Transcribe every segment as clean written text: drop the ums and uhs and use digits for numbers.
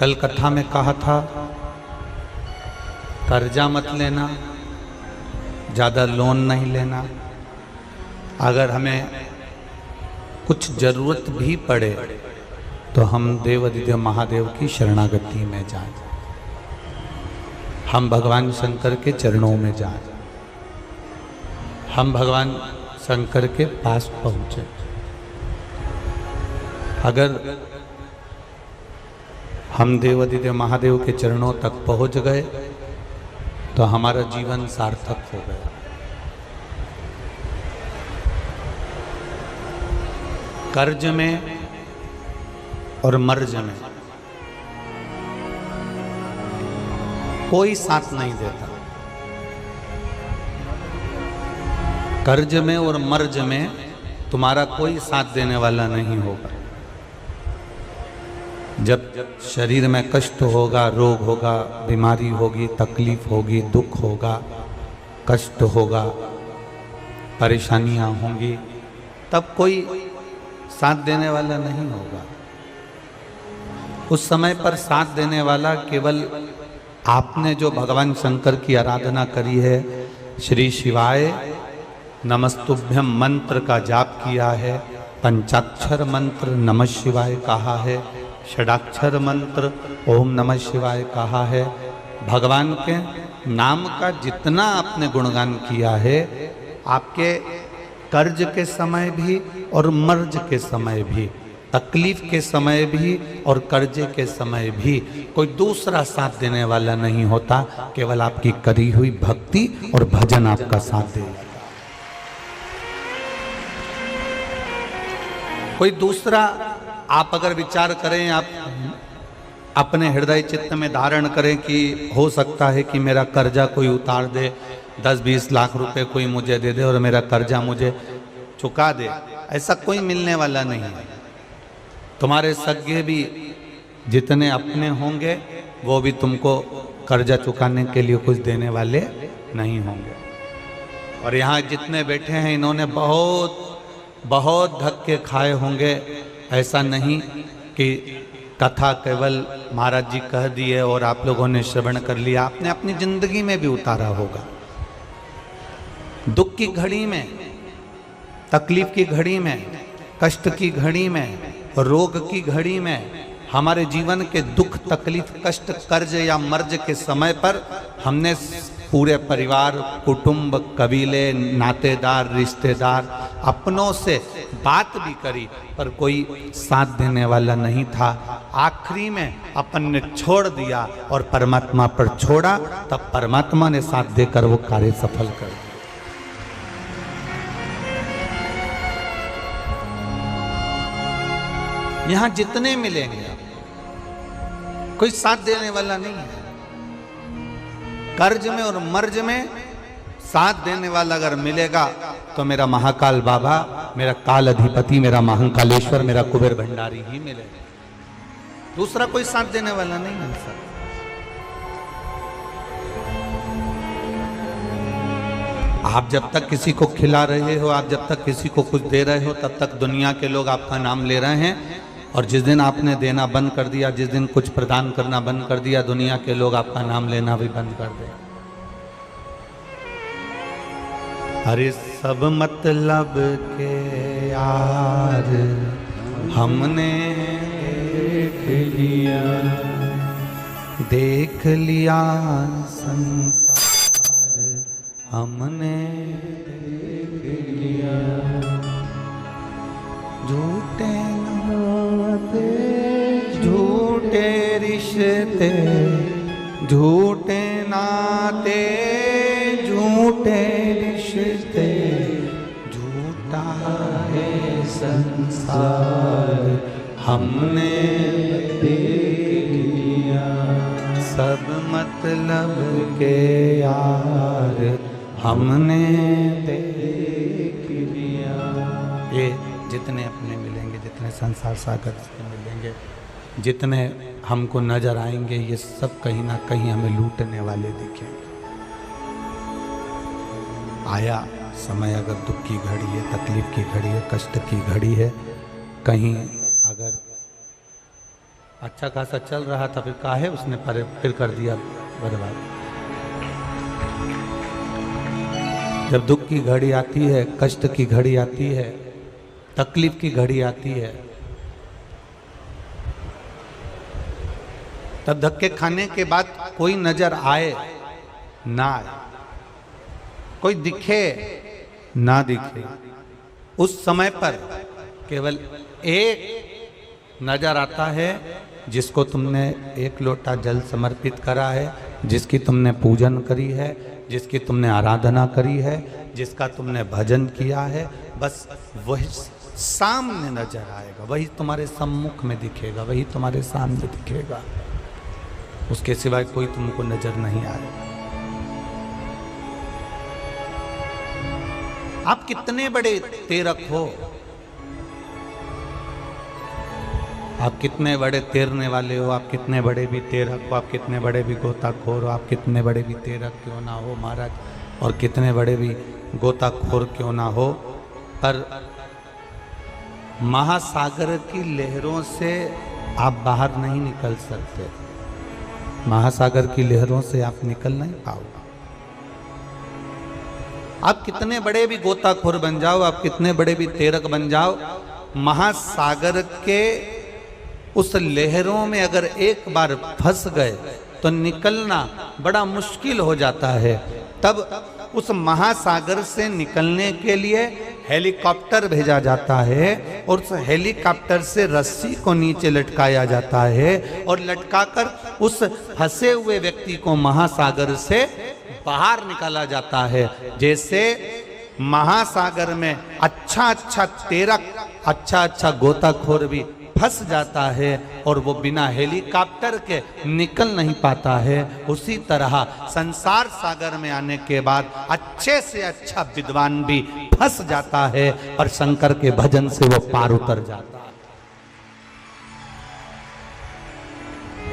कल कथा में कहा था कर्जा मत लेना, ज़्यादा लोन नहीं लेना। अगर हमें कुछ ज़रूरत भी पड़े तो हम देवाधिदेव महादेव की शरणागति में जाएं, हम भगवान शंकर के चरणों में जाएं, हम भगवान शंकर के पास पहुँचे। अगर हम देवाधिदेव महादेव के चरणों तक पहुँच गए तो हमारा जीवन सार्थक हो गया। कर्ज में और मर्ज में कोई साथ नहीं देता। कर्ज में और मर्ज में तुम्हारा कोई साथ देने वाला नहीं होगा। जब शरीर में कष्ट होगा, रोग होगा, बीमारी होगी, तकलीफ होगी, दुख होगा, कष्ट होगा, परेशानियां होंगी, तब कोई साथ देने वाला नहीं होगा। उस समय पर साथ देने वाला केवल आपने जो भगवान शंकर की आराधना करी है, श्री शिवाय नमस्तुभ्यम मंत्र का जाप किया है, पंचाक्षर मंत्र नमः शिवाय कहा है, षडाक्षर मंत्र ओम नमः शिवाय कहा है, भगवान के नाम का जितना आपने गुणगान किया है, आपके कर्ज के समय भी और मर्ज के समय भी, तकलीफ के समय भी और कर्जे के समय भी कोई दूसरा साथ देने वाला नहीं होता। केवल आपकी करी हुई भक्ति और भजन आपका साथ देगा। कोई दूसरा आप अगर विचार करें, आप अपने हृदय चित्त में धारण करें कि हो सकता है कि मेरा कर्जा कोई उतार दे, 10-20 लाख रुपए कोई मुझे दे दे और मेरा कर्जा मुझे चुका दे, ऐसा कोई मिलने वाला नहीं है। तुम्हारे सगे भी जितने अपने होंगे वो भी तुमको कर्जा चुकाने के लिए कुछ देने वाले नहीं होंगे। और यहाँ जितने बैठे हैं इन्होंने बहुत बहुत धक्के खाए होंगे। ऐसा नहीं कि कथा केवल महाराज जी कह दिए और आप लोगों ने श्रवण कर लिया, आपने अपनी जिंदगी में भी उतारा होगा। दुख की घड़ी में, तकलीफ की घड़ी में, कष्ट की घड़ी में, रोग की घड़ी में, हमारे जीवन के दुख, तकलीफ, कष्ट, कर्ज या मर्ज के समय पर हमने पूरे परिवार, कुटुंब, कबीले, नातेदार, रिश्तेदार, अपनों से बात भी करी पर कोई साथ देने वाला नहीं था। आखिरी में अपन ने छोड़ दिया और परमात्मा पर छोड़ा, तब परमात्मा ने साथ देकर वो कार्य सफल कर दिया। यहां जितने मिलेंगे कोई साथ देने वाला नहीं है। कर्ज में और मर्ज में साथ देने वाला अगर मिलेगा तो मेरा महाकाल बाबा, मेरा काल अधिपति, मेरा महाकालेश्वर, मेरा कुबेर भंडारी ही मिलेगा। दूसरा कोई साथ देने वाला नहीं है सर। आप जब तक किसी को खिला रहे हो, आप जब तक किसी को कुछ दे रहे हो, तब तक दुनिया के लोग आपका नाम ले रहे हैं। और जिस दिन आपने देना बंद कर दिया, जिस दिन कुछ प्रदान करना बंद कर दिया, दुनिया के लोग आपका नाम लेना भी बंद कर दे। अरे सब मतलब के यार हमने देख लिया संसार हमने देख लिया। झूठे नाते झूठे रिश्ते, झूठे नाते झूठे रिश्ते, झूठा है संसार हमने देख लिया। सब मतलब के यार हमने देख लिया। ये जितने अपने मिलेंगे, जितने संसार सागर से मिलेंगे, जितने हमको नजर आएंगे, ये सब कहीं ना कहीं हमें लूटने वाले दिखेंगे। आया समय, अगर दुख की घड़ी है, तकलीफ की घड़ी है, कष्ट की घड़ी है, कहीं अगर अच्छा खासा चल रहा था, फिर काहे उसने फिर कर दिया बर्बाद। जब दुख की घड़ी आती है, कष्ट की घड़ी आती है, तकलीफ की घड़ी आती है, तब धक्के खाने के बाद कोई नजर आए ना आए, कोई दिखे ना दिखे, उस समय पर केवल एक नजर आता है जिसको तुमने एक लोटा जल समर्पित करा है, जिसकी तुमने पूजन करी है, जिसकी तुमने आराधना करी है, जिसका तुमने भजन किया है, बस वही सामने नजर आएगा, वही तुम्हारे सम्मुख में दिखेगा, वही तुम्हारे सामने दिखेगा, उसके सिवाय कोई तुमको नजर नहीं आएगा। आप कितने बड़े तेरक हो, आप कितने बड़े तैरने वाले हो, आप कितने बड़े भी तेरक हो, आप कितने बड़े भी गोताखोर हो, आप कितने बड़े भी तेरक क्यों ना हो महाराज, और कितने बड़े भी गोताखोर क्यों ना हो, पर महासागर की लहरों से आप बाहर नहीं निकल सकते। महासागर की लहरों से आप निकल नहीं पाओगे। आप कितने बड़े भी गोताखोर बन जाओ, आप कितने बड़े भी तेरक बन जाओ, महासागर के उस लहरों में अगर एक बार फंस गए तो निकलना बड़ा मुश्किल हो जाता है। तब उस महासागर से निकलने के लिए हेलीकॉप्टर भेजा जाता है और उस हेलीकॉप्टर से रस्सी को नीचे लटकाया जाता है और लटकाकर उस फंसे हुए व्यक्ति को महासागर से बाहर निकाला जाता है। जैसे महासागर में अच्छा अच्छा तेरक, अच्छा अच्छा गोताखोर भी फंस जाता है और वो बिना हेलीकॉप्टर के निकल नहीं पाता है, उसी तरह संसार सागर में आने के बाद अच्छे से अच्छा विद्वान भी फंस जाता है और शंकर के भजन से वो पार उतर जाता है।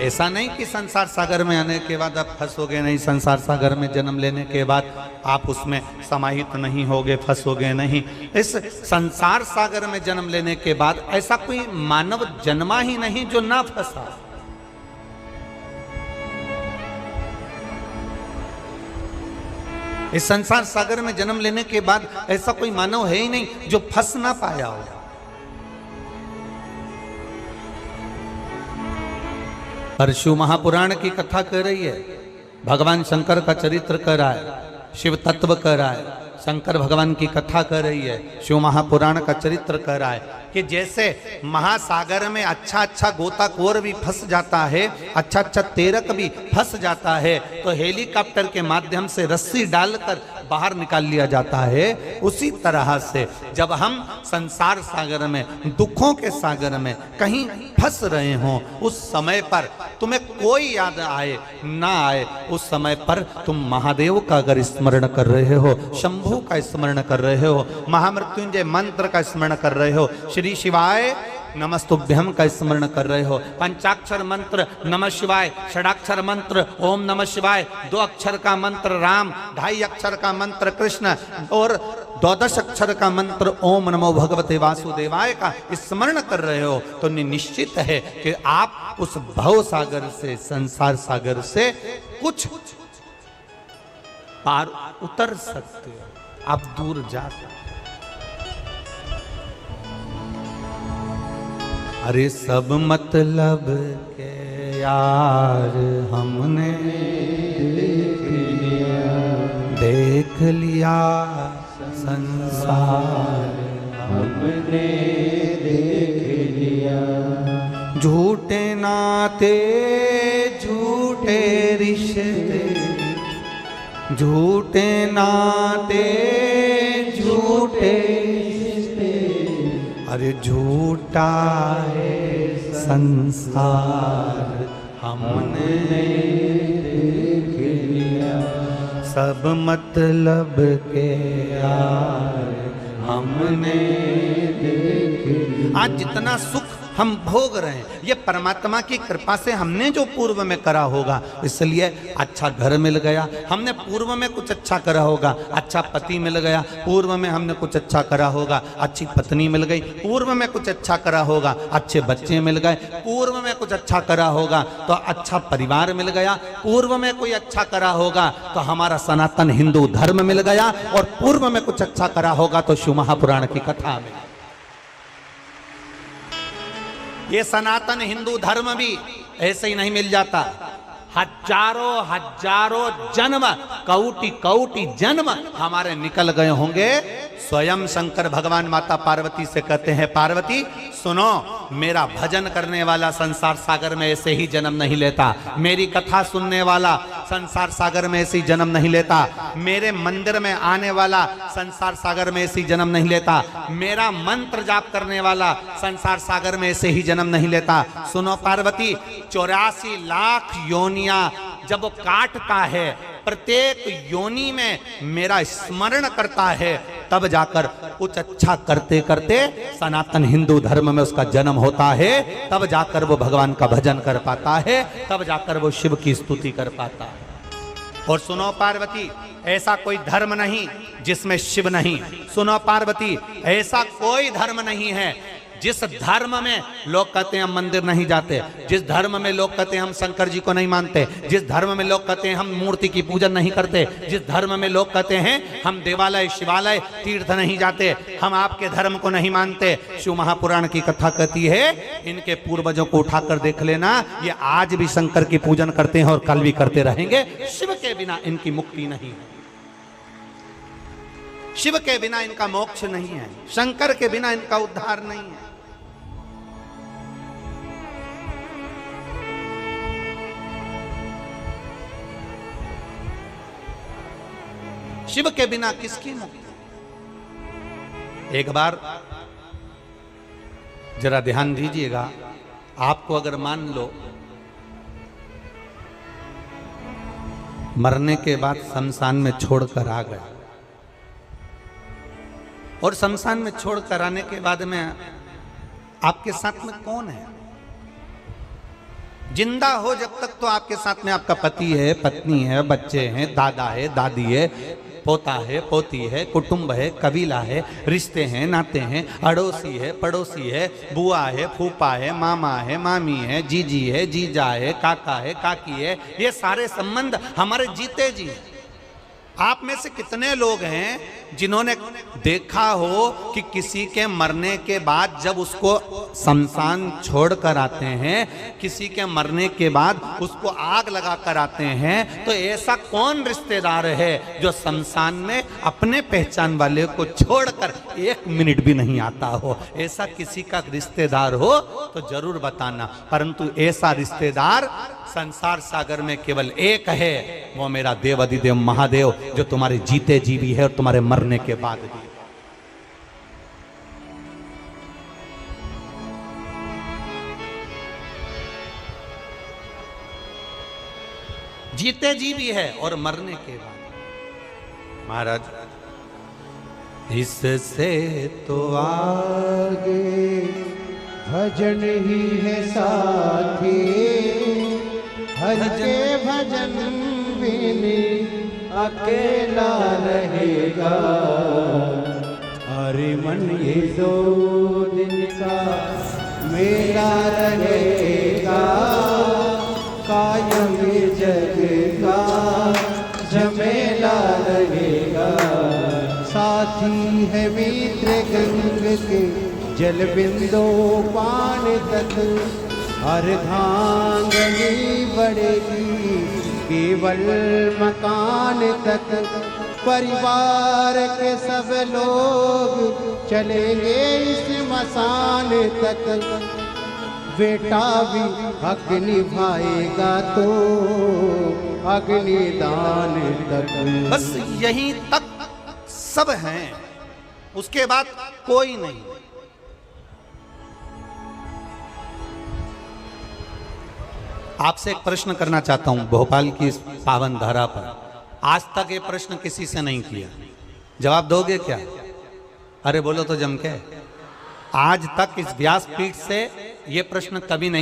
ऐसा नहीं कि संसार सागर में आने के बाद आप फंसोगे नहीं, संसार सागर में जन्म लेने के बाद आप उसमें समाहित नहीं होगे, फंसोगे नहीं। इस संसार सागर में जन्म लेने के बाद ऐसा कोई मानव जन्मा ही नहीं जो ना फंसा। इस संसार सागर में जन्म लेने के बाद ऐसा कोई मानव है ही नहीं जो फंस ना पाया हो। पर शिव महापुराण की कथा कर रही है, भगवान शंकर का चरित्र कर रहा है, शिव तत्व कर रहा है, शंकर भगवान की कथा कर रही है, शिव महापुराण का चरित्र कर रहा है कि जैसे महासागर में अच्छा अच्छा गोताखोर भी फंस जाता है, अच्छा अच्छा तेरक भी फंस जाता है, तो हेलीकॉप्टर के माध्यम से रस्सी डालकर बाहर निकाल लिया जाता है। उसी तरह से जब हम संसार सागर में, दुखों के सागर में कहीं फंस रहे हों, उस समय पर तुम्हें कोई याद आए ना आए, उस समय पर तुम महादेव का अगर स्मरण कर रहे हो, शंभू का स्मरण कर रहे हो, महामृत्युंजय मंत्र का स्मरण कर रहे हो, श्री शिवाय नमस्तुभ्यम का स्मरण कर रहे हो, पंचाक्षर मंत्र नमः शिवाय, षडाक्षर मंत्र ओम नमः शिवाय, 2 अक्षर का मंत्र राम, 2.5 अक्षर का मंत्र कृष्ण और 12 अक्षर का मंत्र ओम नमो भगवते वासुदेवाय का स्मरण कर रहे हो, तो निश्चित है कि आप उस भव सागर से, संसार सागर से कुछ पार उतर सकते हो, आप दूर जा सकते। अरे सब मतलब के यार हमने देख लिया, संसार हमने देख लिया, झूठे नाते झूठे रिश्ते, झूठे नाते झूठे रिश्ते, अरे झूठा है संसार हमने देख लिया, सब मतलब के यार हमने देख लिया। आज जितना सुख हम भोग रहे हैं। ये परमात्मा की कृपा से हमने जो पूर्व में करा होगा, इसलिए अच्छा घर मिल गया, हमने पूर्व में कुछ अच्छा करा होगा, अच्छा पति मिल गया, पूर्व में हमने कुछ अच्छा करा होगा, अच्छी पत्नी मिल गई, पूर्व में कुछ अच्छा करा होगा, अच्छे बच्चे मिल गए, पूर्व में कुछ अच्छा करा होगा तो अच्छा परिवार मिल गया, पूर्व में कोई अच्छा करा होगा तो हमारा सनातन हिंदू धर्म मिल गया, और पूर्व में कुछ अच्छा करा होगा तो शिव महापुराण की कथा में। ये सनातन हिंदू धर्म भी ऐसे ही नहीं मिल जाता, हजारों हजारों जन्म, कौटि कौटि जन्म हमारे निकल गए होंगे। स्वयं शंकर भगवान माता पार्वती से कहते हैं, पार्वती सुनो, मेरा भजन करने वाला संसार सागर में ऐसे ही जन्म नहीं लेता, मेरी कथा सुनने वाला संसार सागर में ऐसे ही जन्म नहीं लेता, मेरे मंदिर में आने वाला संसार सागर में ऐसे ही जन्म नहीं लेता, मेरा मंत्र जाप करने वाला संसार सागर में ऐसे ही जन्म नहीं लेता। सुनो पार्वती, 84 लाख योनियां जब वो काटता है, प्रत्येक योनि में मेरा स्मरण करता है, तब जाकर कुछ अच्छा करते करते सनातन हिंदू धर्म में उसका जन्म होता है, तब जाकर वो भगवान का भजन कर पाता है, तब जाकर वो शिव की स्तुति कर पाता है। और सुनो पार्वती, ऐसा कोई धर्म नहीं जिसमें शिव नहीं। सुनो पार्वती, ऐसा कोई धर्म नहीं है जिस धर्म में लोग कहते हैं हम मंदिर नहीं जाते, जिस धर्म में लोग कहते हैं हम शंकर जी को नहीं मानते, जिस धर्म में लोग कहते हैं हम मूर्ति की पूजन नहीं करते, जिस धर्म में लोग कहते हैं हम देवालय शिवालय तीर्थ नहीं जाते, हम आपके धर्म को नहीं मानते। शिव महापुराण की कथा कहती है, इनके पूर्वजों को उठाकर देख लेना, ये आज भी शंकर की पूजन करते हैं और कल भी करते रहेंगे। शिव के बिना इनकी मुक्ति नहीं है, शिव के बिना इनका मोक्ष नहीं है, शंकर के बिना इनका उद्धार नहीं है। शिव के बिना किसकी मुक्ति? एक बार जरा ध्यान दीजिएगा, आपको अगर मान लो मरने के बाद शमशान में छोड़कर आ गए, और शमशान में छोड़कर आने के बाद में आपके साथ में कौन है? जिंदा हो जब तक तो आपके साथ में आपका पति है, पत्नी है, बच्चे हैं, दादा है, दादी है, पोता है, पोती है, कुटुंब है, कबीला है, रिश्ते हैं, नाते हैं, अड़ोसी है, पड़ोसी है, बुआ है, फूफा है, मामा है, मामी है, जीजी है, जीजा है, काका है, काकी है, ये सारे संबंध हमारे जीते जी। आप में से कितने लोग हैं जिन्होंने देखा हो कि किसी के मरने के बाद जब उसको शमशान छोड़कर आते हैं, किसी के मरने के बाद उसको आग लगा कर आते हैं, तो ऐसा कौन रिश्तेदार है जो शमशान में अपने पहचान वाले को छोड़कर 1 मिनट भी नहीं आता हो? ऐसा किसी का रिश्तेदार हो तो जरूर बताना, परंतु ऐसा रिश्तेदार संसार सागर में केवल एक है, वो मेरा देव अधिदेव महादेव, जो तुम्हारे जीते जी भी है और तुम्हारे मरने के बाद भी। जीते जी भी है और मरने के बाद। महाराज, इससे तो आगे भजन ही है साथी, हर के भजन बिन अकेला रहेगा। अरे मन ये 2 दिन का मेला रहेगा, कायम जग का झमेला रहेगा। साथी है मित्र गंग के जल बिंदु पान तक, अर्धांगनी बढ़ेगी केवल मकान तक। परिवार के सब लोग चलेंगे इस मसान तक, बेटा भी हक निभाएगा तो अग्निदान तक। बस यहीं तक सब हैं, उसके बाद कोई नहीं। आपसे एक प्रश्न करना चाहता हूं भोपाल की इस पावन धरा पर। आज तक ये प्रश्न किसी से नहीं किया, जवाब दोगे क्या? अरे बोलो तो जम के। आज तक इस व्यासपीठ से ये प्रश्न कभी नहीं